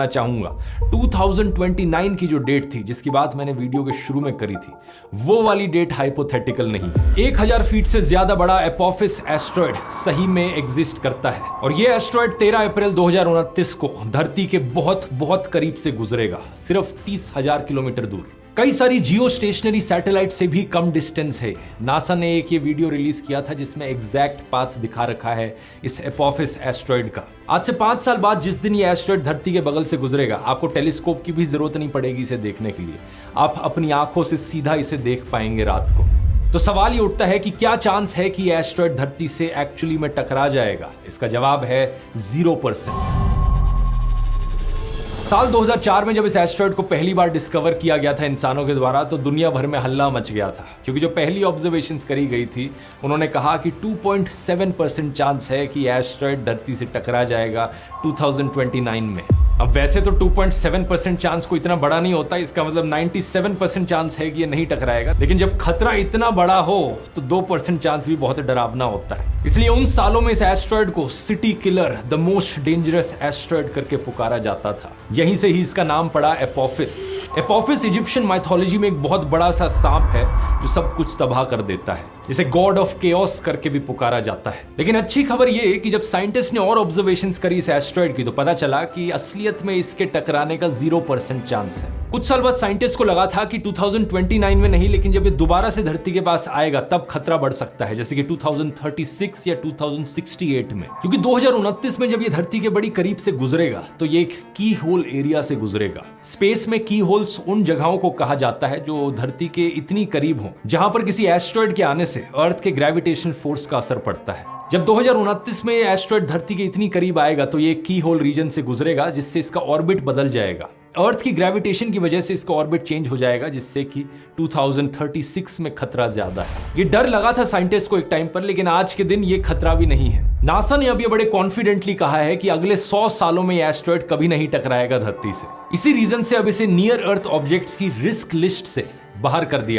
चाहूंगा 2029 की जो डेट थी जिसकी बात मैंने वीडियो के शुरू में करी थी, वो वाली डेट हाइपोथेटिकल नहीं। 1000 फीट से ज्यादा बड़ा एपोफिस एस्ट्रॉयड सही में एग्जिस्ट करता है और ये एस्ट्रॉयड 13 अप्रैल 2029 को धरती के बहुत बहुत करीब से गुजरेगा, सिर्फ 30,000 किलोमीटर दूर। कई सारी जियो स्टेशनरी सैटेलाइट से भी कम डिस्टेंस है। नासा ने एक ये वीडियो रिलीज किया था जिसमें एग्जैक्ट पाथ दिखा रखा है इस एपोफिस एस्ट्रॉयड का। आज से 5 साल बाद जिस दिन ये एस्ट्रॉयड धरती के बगल से गुजरेगा, आपको टेलीस्कोप की भी जरूरत नहीं पड़ेगी इसे देखने के लिए, आप अपनी आंखों से सीधा इसे देख पाएंगे रात को। तो सवाल ये उठता है कि क्या चांस है कि ये एस्ट्रॉयड धरती से एक्चुअली में टकरा जाएगा? इसका जवाब है 0%। साल 2004 में जब इस एस्ट्रॉयड को पहली बार डिस्कवर किया गया था इंसानों के द्वारा, तो दुनिया भर में हल्ला मच गया था, क्योंकि जो पहली ऑब्जर्वेशंस करी गई थी उन्होंने कहा कि 2.7% चांस है कि एस्ट्रॉयड धरती से टकरा जाएगा 2029 में। अब वैसे तो 2.7% चांस को इतना बड़ा नहीं होता, इसका मतलब 97% चांस है कि ये नहीं टकराएगा, लेकिन जब खतरा इतना बड़ा हो तो 2% चांस भी बहुत डरावना होता है। इसलिए उन सालों में इस एस्ट्रॉयड को city killer, the most dangerous asteroid करके पुकारा जाता था। यहीं से ही इसका नाम पड़ा एपोफिस। एपोफिस इजिप्शियन माइथोलॉजी में एक बहुत बड़ा सा सांप है जो सब कुछ तबाह कर देता है। इसे गॉड ऑफ केओस करके भी पुकारा जाता है। लेकिन अच्छी खबर ये कि जब साइंटिस्ट ने और ऑब्जर्वेशंस करी इस एस्ट्रॉयड की, तो पता चला कि असलियत में इसके टकराने का 0% चांस है। कुछ साल बाद साइंटिस्ट को लगा था कि 2029 में नहीं, लेकिन जब ये दोबारा से धरती के पास आएगा तब खतरा बढ़ सकता है, जैसे कि 2036 या 2068 में, क्योंकि 2029 में जब ये धरती के बड़ी करीब से गुजरेगा तो ये एक की होल एरिया से गुजरेगा। स्पेस में की होल्स उन जगहों को कहा जाता है जो धरती के इतनी करीब हो जहां पर किसी एस्ट्रॉयड के आने से अर्थ के ग्रेविटेशनल फोर्स का असर पड़ता है। जब 2029 में एस्ट्रॉयड धरती के इतनी करीब आएगा तो ये की होल रीजन से गुजरेगा, जिससे इसका ऑर्बिट बदल जाएगा। अर्थ की ग्रेविटेशन की वजह से इसका ऑर्बिट चेंज हो जाएगा, जिससे कि 2036 में खतरा ज्यादा है। ये डर लगा था साइंटिस्ट को एक टाइम पर, लेकिन आज के दिन ये खतरा भी नहीं है। नासा ने अब ये बड़े कॉन्फिडेंटली कहा है कि अगले 100 सालों में ये एस्ट्रॉयड कभी नहीं टकराएगा धरती से। इसी रीजन से अब इसे नियर अर्थ ऑब्जेक्ट्स की रिस्क लिस्ट से बाहर कर दिया गया।